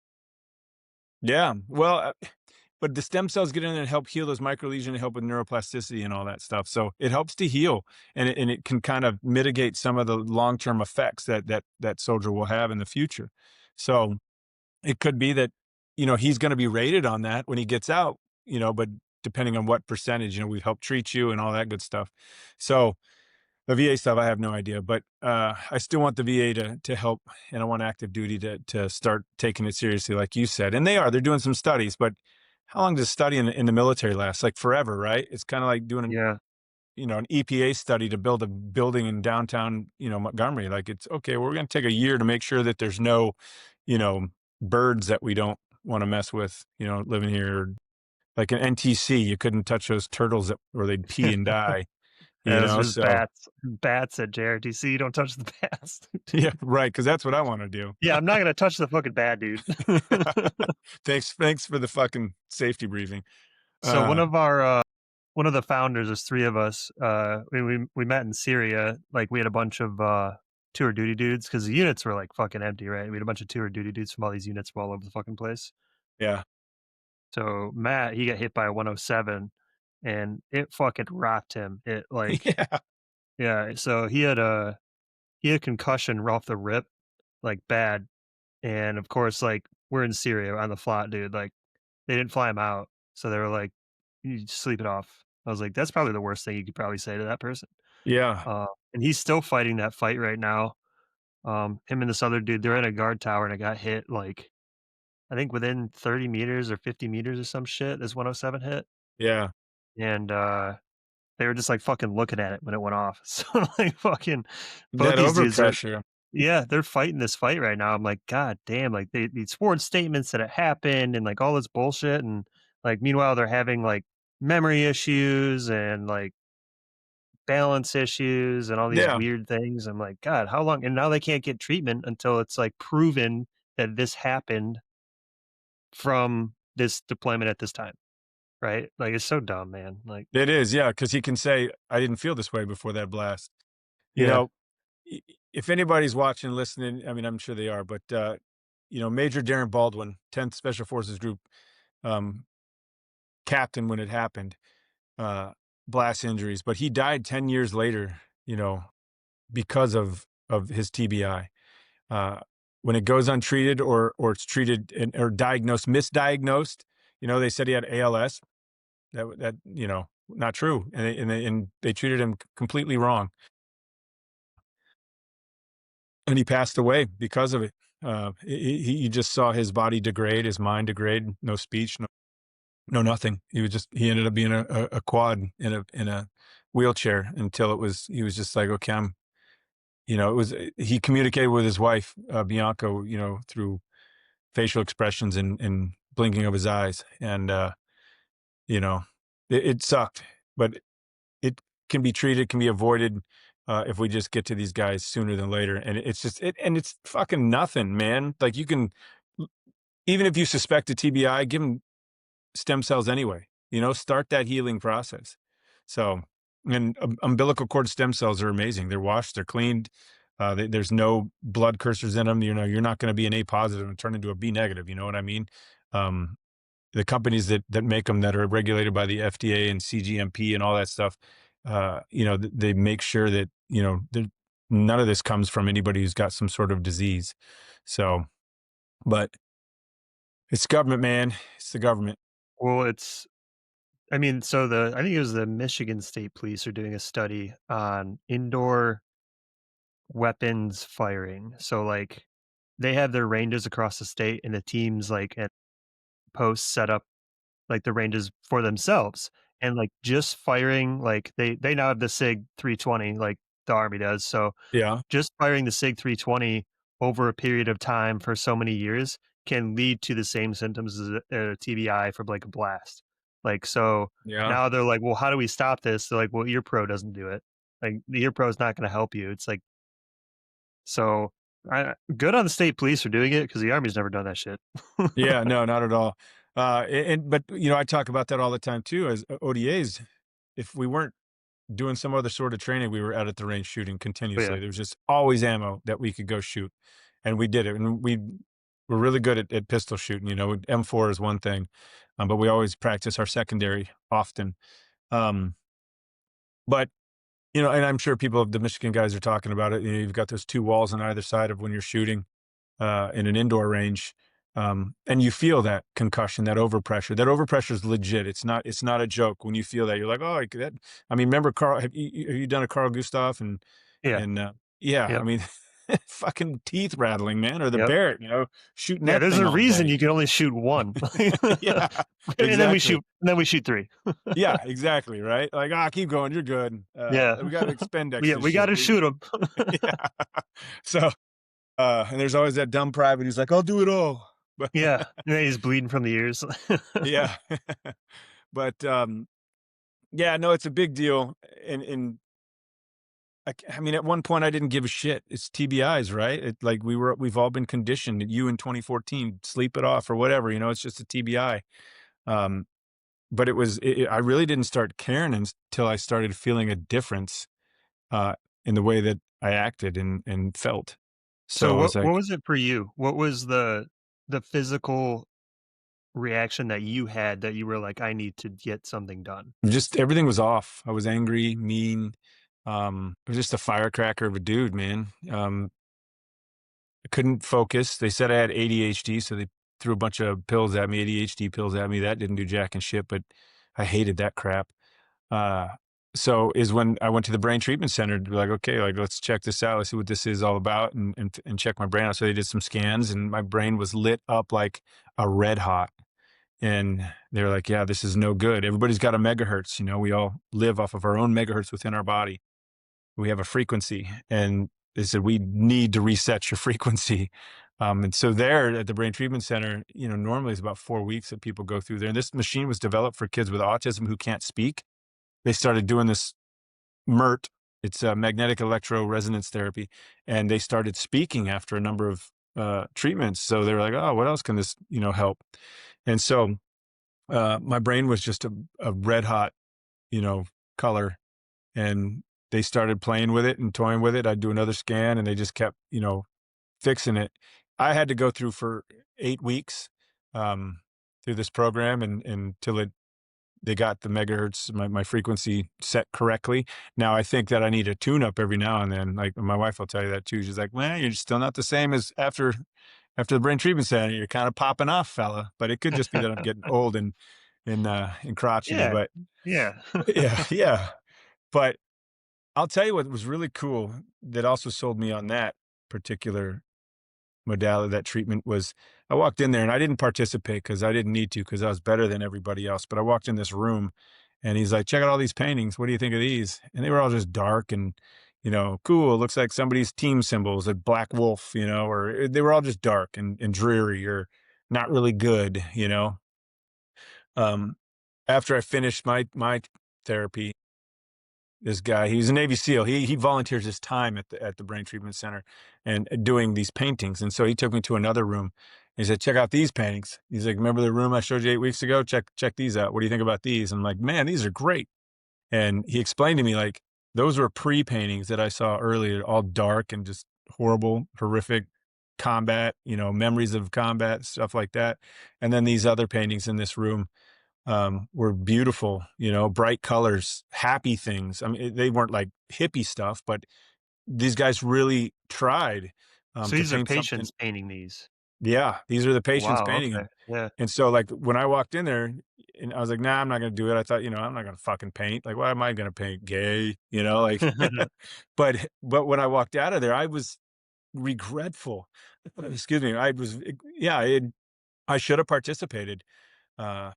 yeah, well, but the stem cells get in there and help heal those micro lesions and help with neuroplasticity and all that stuff. So it helps to heal, and it can kind of mitigate some of the long term effects that soldier will have in the future. So it could be that he's going to be rated on that when he gets out. But depending on what percentage, we've helped treat you and all that good stuff. So the VA stuff, I have no idea, but I still want the VA to help, and I want active duty to start taking it seriously, like you said. And they are. They're doing some studies, but how long does study in the military last? Like forever, right? It's kind of like doing yeah. an EPA study to build a building in downtown, Montgomery. Like it's okay. We're going to take a year to make sure that there's no, you know, birds that we don't want to mess with, living here. Like an NTC, you couldn't touch those turtles or they'd pee and die. As just So bats at JRTC, don't touch the bats. yeah, right, because that's what I wanna do. Yeah, I'm not gonna touch the fucking bat, dude. Thanks for the fucking safety briefing. So Uh, one of the founders, there's 3 of us, we met in Syria, like, we had a bunch of, tour duty dudes because the units were, like, fucking empty, right? We had a bunch of tour duty dudes from all these units from all over the fucking place. yeah. So, Matt, he got hit by a 107, and it fucking rocked him. It, like Yeah, yeah, so he had concussion right off the rip, like, bad, and, of course, like, we're in Syria on the flat, dude, like, they didn't fly him out, so they were like, "You sleep it off." I was like, "That's probably the worst thing you could probably say to that person." yeah, And he's still fighting that fight right now. Him and this other dude, they're in a guard tower and it got hit like I think within 30 meters or 50 meters or some shit. This 107 hit, yeah. and they were just like fucking looking at it when it went off. So like fucking both That these dudes are overpressure. yeah, they're fighting this fight right now. I'm like, God damn! Like these sworn statements that it happened and like all this bullshit, and like meanwhile they're having like memory issues and like balance issues and all these Yeah, weird things. I'm like, God, how long? And now they can't get treatment until it's like proven that this happened from this deployment at this time, right? Like, it's so dumb, man. Like, it is, yeah, because he can say, "I didn't feel this way before that blast." You yeah, know, if anybody's watching, listening, I mean, I'm sure they are, but, Major Darren Baldwin, 10th Special Forces Group, um, captain when it happened, uh, blast injuries, but he died 10 years later, because of his TBI. Uh, when it goes untreated or it's treated or diagnosed misdiagnosed, they said he had ALS. Not true, and they treated him completely wrong, and he passed away because of it. You just saw his body degrade, his mind degrade, no speech, no nothing. He ended up being a quad in a wheelchair until he was just like, okay, it was he communicated with his wife, Bianca, through facial expressions and blinking of his eyes. And, you know, it sucked, but it can be treated, can be avoided, if we just get to these guys sooner than later. And it's just and it's fucking nothing, man. Like you can even if you suspect a TBI, give them stem cells anyway. You know, start that healing process. So, and umbilical cord stem cells are amazing. They're washed, they're cleaned. There's no blood cursors in them. You know, you're not going to be an A positive and turn into a B negative. You know what I mean? Um, the companies that make them that are regulated by the FDA and CGMP and all that stuff, you know, they make sure that you know none of this comes from anybody who's got some sort of disease. So, but it's government, man. It's the government. Well, it's I mean, so I think it was the Michigan State Police are doing a study on indoor weapons firing. So like they have their ranges across the state and the teams like at posts set up like the ranges for themselves. And like just firing like they now have the SIG 320 like the army does. So Yeah, just firing the SIG 320 over a period of time for so many years can lead to the same symptoms as a TBI from like a blast. Like, so yeah. now they're like, well, how do we stop this? They're like, well, Ear Pro doesn't do it. Like, the Ear Pro is not going to help you. It's like, so good on the state police for doing it because the army's never done that shit. Yeah, no, not at all. And but you know, I talk about that all the time too. As ODAs, if we weren't doing some other sort of training, we were out at the range shooting But yeah, continuously. There was just always ammo that we could go shoot, and we did it. And we were really good at pistol shooting. You know, M4 is one thing, but we always practice our secondary often. Um, but you know, and I'm sure people, the Michigan guys, are talking about it. You know, you've got those two walls on either side of when you're shooting in an indoor range. And you feel that concussion, that overpressure. That overpressure is legit. It's not a joke. When you feel that, you're like, oh, that. I mean, remember Carl? Have you done a Carl Gustav? yeah, And yeah, I yep, mean, fucking teeth rattling, man, or the yep. Barrett, you know, shooting Yeah, that there's thing a all reason day. you can only shoot one. Yeah, And exactly. then we shoot three. Yeah, exactly. Right. Like, ah, keep going. You're good. Yeah. We got to expendex Yeah, this we shit. gotta shoot 'em. Yeah. So, and there's always that dumb private who's like, I'll do it all. But Yeah, and then he's bleeding from the ears. yeah. But, yeah, no, it's a big deal, and I mean, at one point, I didn't give a shit. It's TBIs, right? Like, we've all been conditioned, you in 2014, sleep it off or whatever, you know, it's just a TBI. Um, but I really didn't start caring until I started feeling a difference, uh, in the way that I acted and felt. So So I was what like was it for you? What was the physical reaction that you had that you were like, "I need to get something done"? just everything was off. I was angry, mean, I was just a firecracker of a dude, man. I couldn't focus. They said I had ADHD, so they threw a bunch of pills at me, ADHD pills at me. That didn't do jack and shit, but I hated that crap. Uh, so is when I went to the brain treatment center to be like, okay, like let's check this out. Let's see what this is all about and check my brain out. So they did some scans and my brain was lit up like a red hot. And they're like, yeah, this is no good. Everybody's got a megahertz. You know, we all live off of our own megahertz within our body. We have a frequency. And they said, we need to reset your frequency. And so there at the Brain Treatment Center, you know, normally it's about 4 weeks that people go through there. And this machine was developed for kids with autism who can't speak. They started doing this MERT. It's a magnetic electro resonance therapy. And they started speaking after a number of treatments. So they were like, oh, what else can this, you know, help? And so my brain was just a red hot, you know, color, and they started playing with it and toying with it. I'd do another scan, and they just kept, you know, fixing it. I had to go through for 8 weeks through this program, and until they got the megahertz, my frequency set correctly. Now I think that I need a tune up every now and then. Like my wife will tell you that too. She's like, "Well, you're still not the same as after the brain treatment center. You're kind of popping off, fella." But it could just be that I'm getting old and crotchety. Yeah, But yeah. yeah, yeah. But I'll tell you what was really cool that also sold me on that particular modality, that treatment was I walked in there and I didn't participate because I didn't need to because I was better than everybody else. But I walked in this room and he's like, check out all these paintings. What do you think of these? And they were all just dark and, you know, cool. It looks like somebody's team symbols, a black wolf, you know, or they were all just dark and dreary or not really good, you know. Um, after I finished my therapy, this guy, he's a Navy SEAL. He volunteers his time at the brain treatment center and doing these paintings. And so he took me to another room. He said, "Check out these paintings." He's like, "Remember the room I showed you 8 weeks ago? Check these out. What do you think about these?" I'm like, "Man, these are great." And he explained to me like those were pre-paintings that I saw earlier, all dark and just horrible, horrific combat, memories of combat, stuff like that. And then these other paintings in this room were beautiful, bright colors, happy things. I mean, they weren't like hippie stuff, but these guys really tried So to these are paint something. patients painting these. Yeah, these are the patients Wow, painting okay, them. yeah. And so, like, when I walked in there, and I was like, "Nah, I'm not gonna do it." I thought, I'm not gonna fucking paint. Like, why am I gonna paint gay? Like, but when I walked out of there, I was regretful. Excuse me. Yeah, I should have participated. Uh,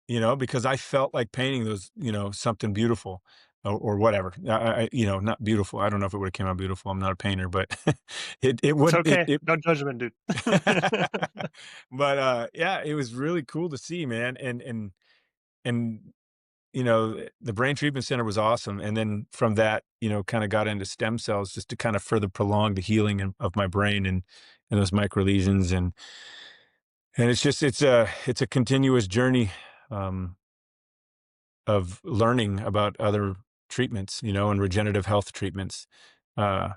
because I felt like painting those, something beautiful or whatever. Not beautiful. I don't know if it would have came out beautiful. I'm not a painter, but it It's would okay. it. No judgment, dude. But yeah, it was really cool to see, man. And the brain treatment center was awesome. And then from that, kind of got into stem cells just to kind of further prolong the healing of my brain and those micro lesions and it's a continuous journey. Um, of learning about other treatments, and regenerative health treatments. Uh,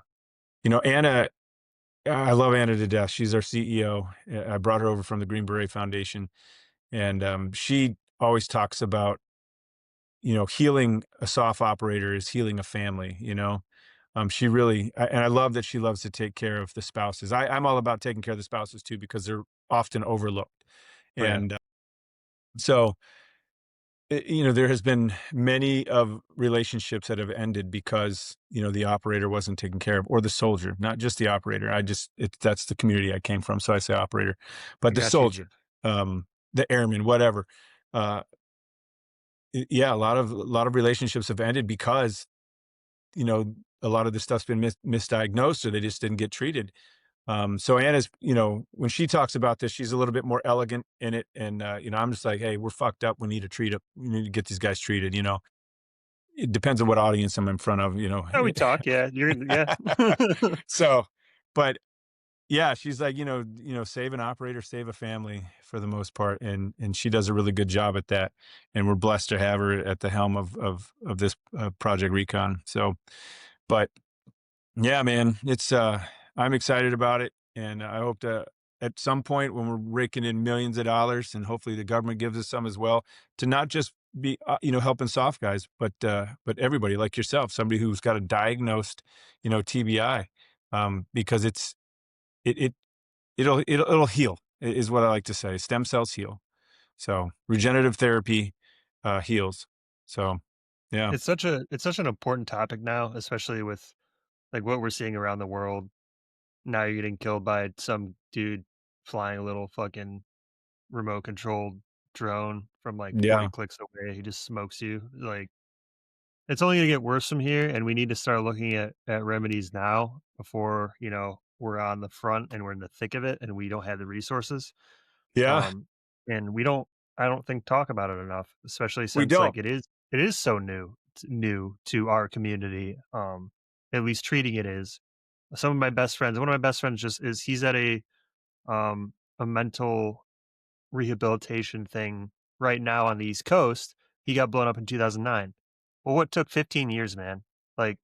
Anna, I love Anna to death. She's our CEO. I brought her over from the Green Beret Foundation, and she always talks about, healing a soft operator is healing a family. She really, and I love that she loves to take care of the spouses. I'm all about taking care of the spouses too because they're often overlooked, Oh, yeah. and so there has been many of relationships that have ended because, the operator wasn't taken care of or the soldier, not just the operator. That's the community I came from. So I say operator, I but the got you. soldier, the airman, whatever. Uh, yeah, a lot of relationships have ended because, you know, a lot of this stuff's been misdiagnosed or they just didn't get treated. So Anna's, when she talks about this, she's a little bit more elegant in it. And, I'm just like, hey, we're fucked up. We need to treat it. We need to get these guys treated. It depends on what audience I'm in front of. Oh, we talk, yeah, yeah. So, but yeah, she's like, save an operator, save a family for the most part. And she does a really good job at that. And we're blessed to have her at the helm of this Project Recon. So, but yeah, man, I'm excited about it, and I hope to at some point when we're raking in millions of dollars, and hopefully the government gives us some as well, to not just be helping soft guys, but everybody like yourself, somebody who's got a diagnosed TBI, because it it it'll heal is what I like to say. Stem cells heal, so regenerative therapy heals. So yeah, It's such an important topic now, especially with, like, what we're seeing around the world. Now you're getting killed by some dude flying a little fucking remote controlled drone from, like, 40 yeah, clicks away. He just smokes you, like, it's only gonna get worse from here, and we need to start looking at remedies now before, we're on the front and we're in the thick of it and we don't have the resources. yeah, Um, and we don't I don't think talk about it enough, especially we since, don't. like, it is so new to our community, at least treating it is. Some of my best friends one of my best friends just is he's at a mental rehabilitation thing right now on the East Coast. He got blown up in 2009. Well, what took 15 years, man? Like,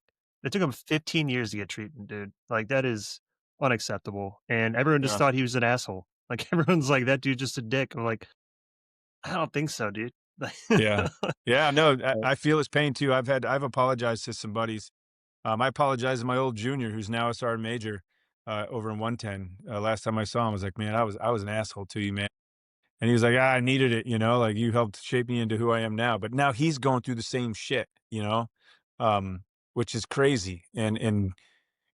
it took him 15 years to get treatment, dude. Like, that is unacceptable, and everyone just Yeah. thought he was an asshole. Like, everyone's like, "That dude's just a dick." I'm like, "I don't think so, dude." Yeah. Yeah, no, I feel his pain too. I've apologized to some buddies. I apologized to my old junior who's now a sergeant major, over in 110. Last time I saw him, I was like, "Man, I was an asshole to you, man." And he was like, "I needed it, like you helped shape me into who I am now." But now he's going through the same shit, um, which is crazy. And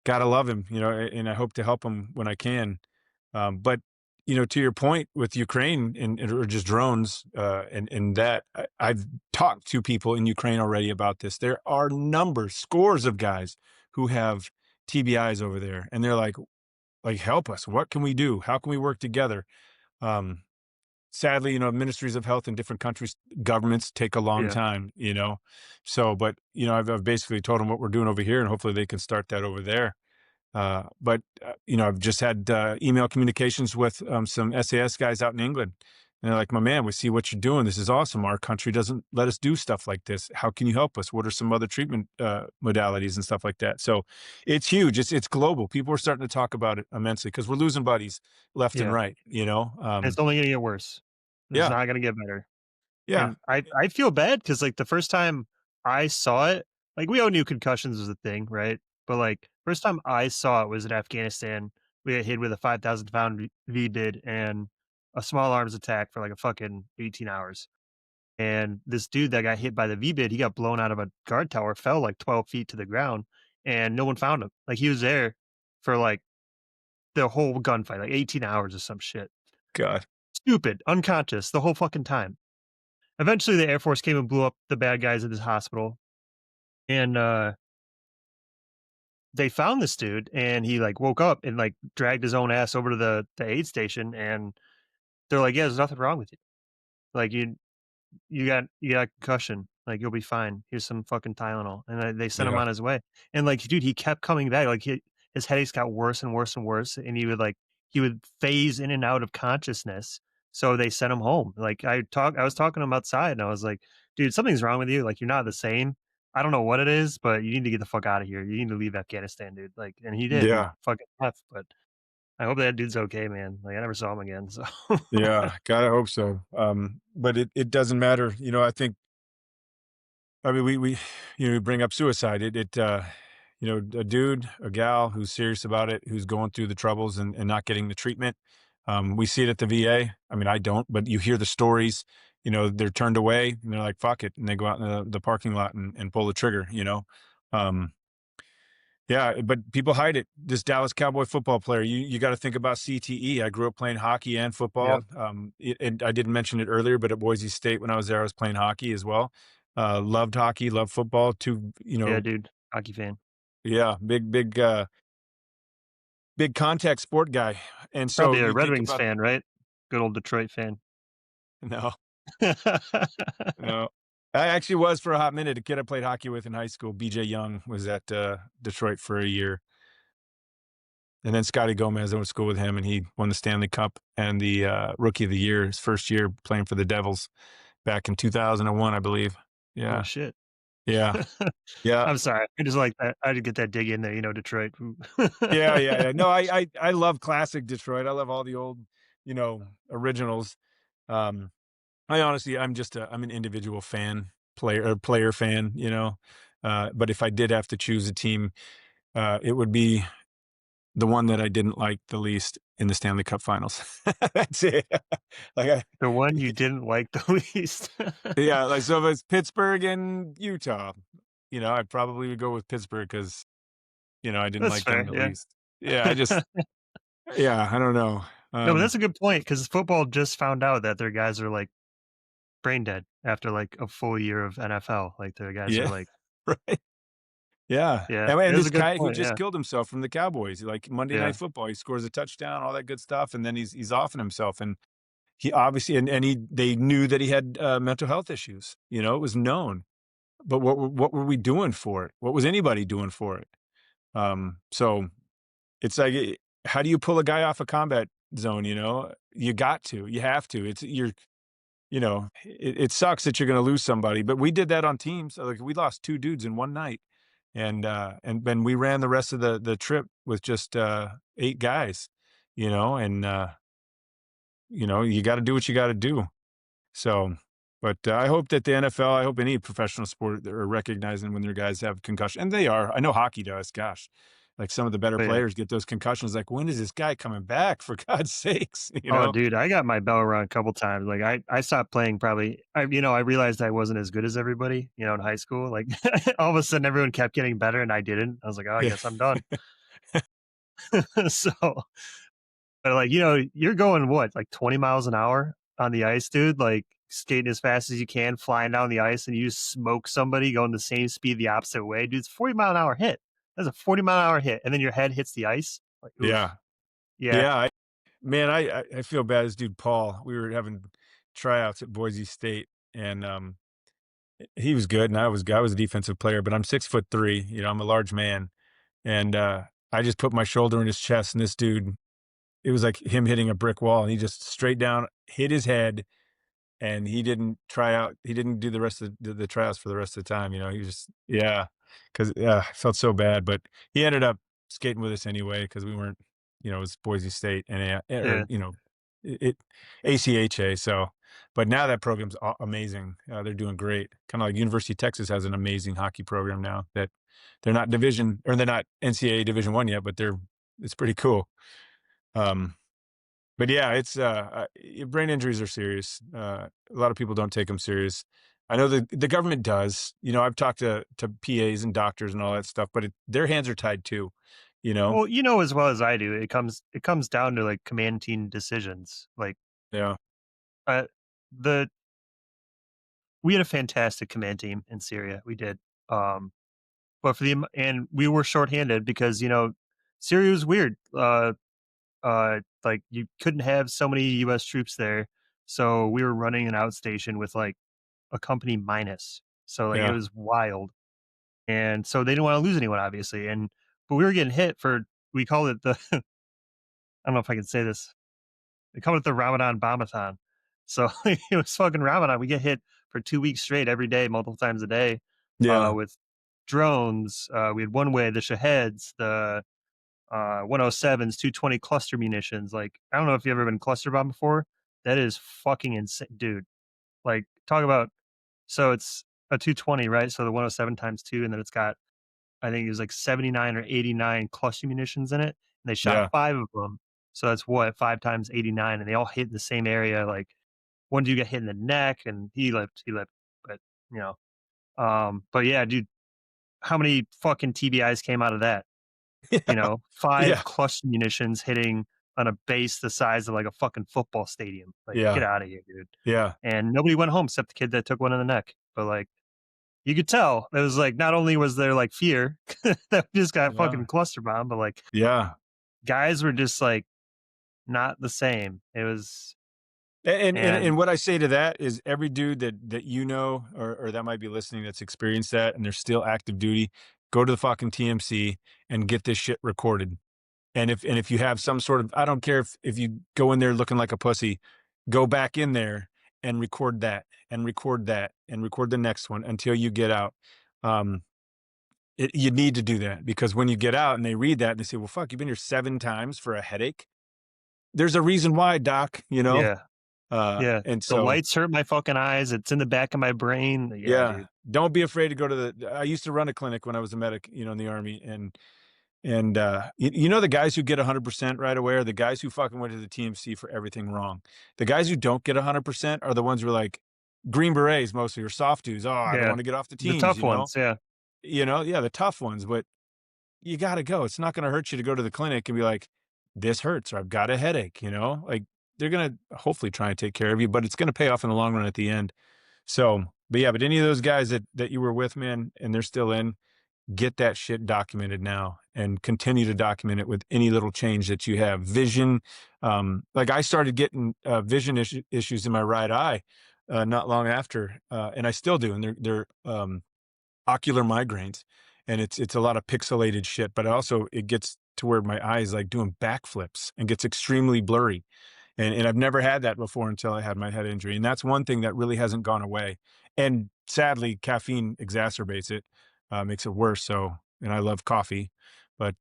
gotta love him, and I hope to help him when I can. But to your point with Ukraine or just drones, and that I've talked to people in Ukraine already about this. There are numbers, scores of guys who have TBIs over there, and they're like help us. What can we do? How can we work together? Um, sadly, ministries of health in different countries, governments take a long Yeah, time. So, but I've basically told them what we're doing over here, and hopefully they can start that over there. But I've just had email communications with some SAS guys out in England. And they're like, my man, we see what you're doing. This is awesome. Our country doesn't let us do stuff like this. How can you help us? What are some other treatment modalities and stuff like that? So it's huge. It's global. People are starting to talk about it immensely because we're losing buddies left and yeah, right. and it's only gonna get worse. It's Yeah, not gonna get better. yeah, And I feel bad because like, the first time I saw it, like, we all knew concussions was a thing, right? But, like, first time I saw it was in Afghanistan. We got hit with a 5,000 pound V-bid and a small arms attack for, like, a fucking 18 hours. And this dude that got hit by the V-bid, he got blown out of a guard tower, fell, like, 12 feet to the ground, and no one found him. Like, he was there for, like, the whole gunfight, like, 18 hours or some shit. God, Stupid, unconscious the whole fucking time. Eventually, the Air Force came and blew up the bad guys at this hospital, and, they found this dude, and he, like, woke up and, like, dragged his own ass over to the aid station, and they're like, "Yeah, there's nothing wrong with you. Like, you got concussion, like, you'll be fine. Here's some fucking Tylenol," and they sent him yeah, on his way, and, like, dude, he kept coming back, like, his headaches got worse and worse and worse, and he would phase in and out of consciousness, so they sent him home. Like, I was talking to him outside, and I was like, "Dude, something's wrong with you, like, you're not the same. I don't know what it is, but you need to get the fuck out of here. You need to leave Afghanistan, dude." Like, and he did, he yeah, fucking left, but I hope that dude's okay, man. Like, I never saw him again, so yeah. God, I hope so. But it doesn't matter. I think. I mean, we we bring up suicide. A dude, a gal who's serious about it, who's going through the troubles and not getting the treatment. We see it at the VA. I mean, I don't, but you hear the stories. They're turned away and they're like, "Fuck it," and they go out in the parking lot and pull the trigger. Um, yeah, but people hide it. This Dallas Cowboy football player, you got to think about CTE. I grew up playing hockey and football. Yep. And I didn't mention it earlier, but at Boise State when I was there, I was playing hockey as well. Loved hockey, loved football. Two, Yeah, dude, hockey fan. yeah, big contact sport guy. And so Probably a you Red think Wings about fan, right? Good old Detroit fan. no, no. I actually was for a hot minute. A kid I played hockey with in high school, BJ Young, was at Detroit for a year. And then Scotty Gomez, I went to school with him, and he won the Stanley Cup and the Rookie of the Year, his first year playing for the Devils back in 2001, I believe. Oh, Yeah, shit. yeah, yeah, I'm sorry. I just like that. I had to get that dig in there, Detroit. yeah. No, I love classic Detroit. I love all the old, originals. Um, I honestly, I'm an individual fan, player fan. But if I did have to choose a team, it would be the one that I didn't like the least in the Stanley Cup Finals. That's it. Like I The one you didn't like the least. yeah, like, so if it's Pittsburgh and Utah, I probably would go with Pittsburgh because I didn't That's like them fair, the yeah. least. Yeah, yeah, I don't know. No, but that's a good point because football just found out that their guys are, like, brain dead after, like, a full year of NFL. Like, their guys are, Yeah, like right. Yeah, yeah, and it is this a good guy who point, just yeah. killed himself from the Cowboys, like, Monday Night Yeah. Football, he scores a touchdown, all that good stuff, and then he's offing himself, and he obviously and they knew that he had, mental health issues, it was known, but what were we doing for it? What was anybody doing for it? So it's like, how do you pull a guy off a combat zone, You got to, you have to. It sucks that you're gonna lose somebody, but we did that on teams. Like, we lost 2 dudes in one night, and then we ran the rest of the trip with just, 8 guys, and, you gotta do what you gotta do. So, but, I hope that the NFL, I hope any professional sport are recognizing when their guys have concussion, and they are. I know hockey does, gosh. Like, some of the better But, yeah. players get those concussions, like, when is this guy coming back, for God's sakes, you Oh, know? dude, I got my bell rung a couple times. Like, I stopped playing probably I realized I wasn't as good as everybody, in high school. Like, all of a sudden, everyone kept getting better and I didn't. I was like, "Oh, I Yeah. guess I'm done." So, but, like, you're going what, like, 20 miles an hour on the ice, dude, like, skating as fast as you can, flying down the ice, and you just smoke somebody going the same speed the opposite way. Dude, it's 40-mile-an-hour hit. That's a 40-mile-an-hour hit, and then your head hits the ice. Like, oof. Yeah. Yeah. Yeah. Man, I feel bad. This dude Paul, we were having tryouts at Boise State, and he was good, and I was a defensive player, but I'm 6'3", I'm a large man, and I just put my shoulder in his chest, and this dude, it was like him hitting a brick wall, and he just straight down hit his head, and he didn't try out. He didn't do the rest of the tryouts for the rest of the time. He was just yeah, because I felt so bad, but he ended up skating with us anyway because we weren't, it was Boise State and or Yeah, it ACHA. So, but now that program's amazing. They're doing great. Kind of like University of Texas has an amazing hockey program now that they're not NCAA Division 1 yet, but it's pretty cool. Um, but yeah, brain injuries are serious. A lot of people don't take them serious. I know the government does. I've talked to PAs and doctors and all that stuff, but their hands are tied too. You know? well, you know as well as I do, it comes down to like command team decisions. Like Yeah, uh, the we had a fantastic command team in Syria. We did. Um, but and we were shorthanded because Syria was weird. Like you couldn't have so many U.S. troops there, so we were running an outstation with like a company minus. So like it yeah, was wild, and so they didn't want to lose anyone, obviously. But we were getting hit for we call it the I don't know if I can say this. They call it the Ramadan Bombathon. So it was fucking Ramadan. We get hit for 2 weeks straight, every day, multiple times a day, yeah, with drones. We had one way the Shaheds, the 107s, 220 cluster munitions. Like, I don't know if you've ever been cluster bomb before. That is fucking insane, dude. Like, talk about so it's a 220, right? So the 107 times two, and then it's got I think it was like 79 or 89 cluster munitions in it, and they shot yeah, 5 of them. So that's what 5 times 89, and they all hit in the same area. Like one dude got hit in the neck, and he lived, but you know, but yeah, dude, how many fucking TBIs came out of that? yeah, 5 yeah, cluster munitions hitting on a base the size of like a fucking football stadium. Like, get yeah, out of here, dude. yeah, And nobody went home except the kid that took one in the neck. But like, you could tell it was like not only was there like fear that we just got yeah, fucking cluster bomb, but like yeah. guys were just like not the same. It was And and what I say to that is every dude that or that might be listening that's experienced that and they're still active duty, go to the fucking TMC and get this shit recorded. And if you have some sort of, I don't care if you go in there looking like a pussy, go back in there and record that and record that and record the next one until you get out. Um, you need to do that because when you get out and they read that and they say, "Well, fuck, you've been here 7 times for a headache." There's a reason why, doc. yeah, yeah. And The so lights hurt my fucking eyes. It's in the back of my brain. Yeah, yeah, dude. don't be afraid to go to I used to run a clinic when I was a medic, in the army, and the guys who get 100% right away are the guys who fucking went to the TMC for everything wrong. The guys who don't get 100% are the ones who are like Green Berets mostly or soft dudes. Oh, I don't Yeah. want to get off the The teams, tough ones, yeah. yeah, the tough ones, but you got to go. It's not going to hurt you to go to the clinic and be like, this hurts or I've got a headache, like they're going to hopefully try and take care of you, but it's going to pay off in the long run at the end. So, but yeah, but any of those guys that you were with, man, and they're still in, get that shit documented now and continue to document it with any little change that you have. Vision, like I started getting vision issues in my right eye not long after, and I still do, and they're ocular migraines, and it's a lot of pixelated shit. But also, it gets to where my eye is like doing backflips and gets extremely blurry. And I've never had that before until I had my head injury, and that's one thing that really hasn't gone away. And sadly, caffeine exacerbates it, makes it worse. So, and I love coffee, but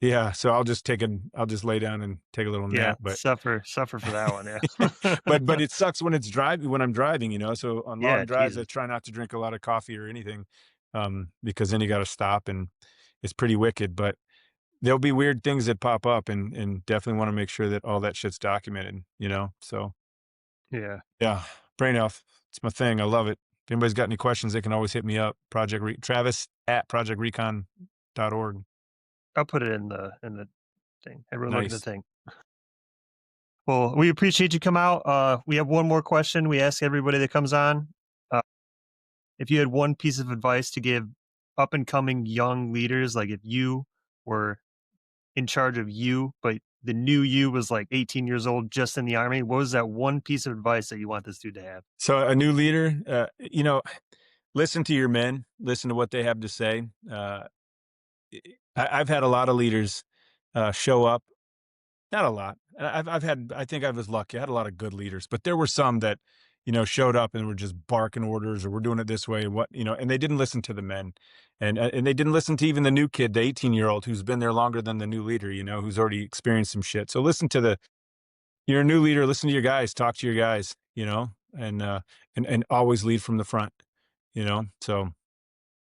yeah. So I'll just lay down and take a little Yeah, nap. But suffer for that one, yeah. but it sucks when I'm driving. So on Yeah, long drives, I Jesus. try not to drink a lot of coffee or anything, because then you got to stop, and it's pretty wicked. But there'll be weird things that pop up and definitely want to make sure that all that shit's documented. So Yeah, yeah, brain health. It's my thing. I love it. If anybody's got any questions, they can always hit me up. Travis at projectrecon.org. I'll put it in the thing. Everyone look at the Nice. thing. Well, we appreciate you come out. We have one more question we ask everybody that comes on. Uh, if you had one piece of advice to give up and coming young leaders, like if you were in charge of you, but the new you was like 18 years old, just in the army, what was that one piece of advice that you want this dude to have? So a new leader, listen to your men, listen to what they have to say. I've had a lot of leaders show up. Not a lot. I've had. I think I was lucky. I had a lot of good leaders, but there were some that, showed up and were just barking orders, or we're doing it this way. What and they didn't listen to the men, and they didn't listen to even the new kid, the 18-year-old who's been there longer than the new leader. Who's already experienced some shit. So listen to the. You're a new leader. Listen to your guys. Talk to your guys. And always lead from the front. So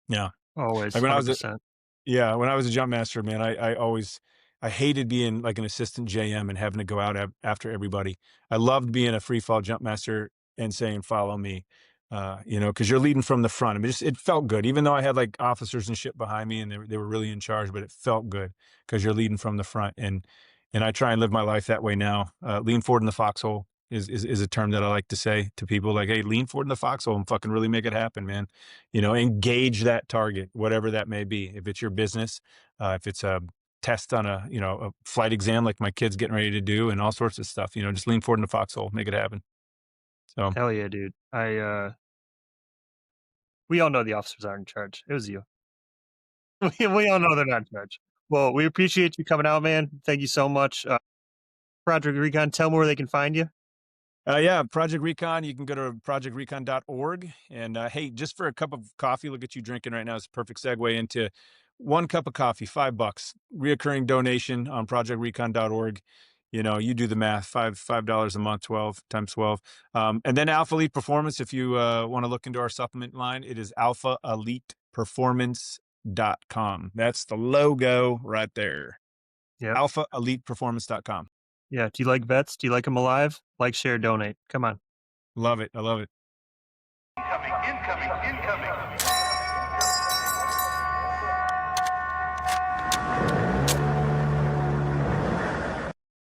yeah. Always, Like when I was 100%. yeah, when I was a jump master, man, I hated being like an assistant JM and having to go out after everybody. I loved being a free fall jump master and saying, "Follow me," because you're leading from the front. I mean, it felt good, even though I had like officers and shit behind me, and they were really in charge. But it felt good because you're leading from the front, and I try and live my life that way now. Lean forward in the foxhole is a term that I like to say to people. Like, hey, lean forward in the foxhole and fucking really make it happen, man. Engage that target, whatever that may be. If it's your business, if it's a test on a flight exam like my kid's getting ready to do, and all sorts of stuff. Just lean forward in the foxhole, make it happen. So Hell yeah, dude. We all know the officers aren't in charge. It was you. We all know they're not in charge. Well, we appreciate you coming out, man. Thank you so much. Project Recon, tell me where they can find you. yeah, Project Recon. You can go to projectrecon.org. And hey, just for a cup of coffee, look at you drinking right now. It's a perfect segue into one cup of coffee, $5, reoccurring donation on projectrecon.org. You do the math, $5 a month, 12 times 12. And then Alpha Elite Performance. If you want to look into our supplement line, it is alphaeliteperformance.com. That's the logo right there. Yep. Alphaeliteperformance.com. Yeah. Do you like vets? Do you like them alive? Like, share, donate. Come on. Love it. I love it.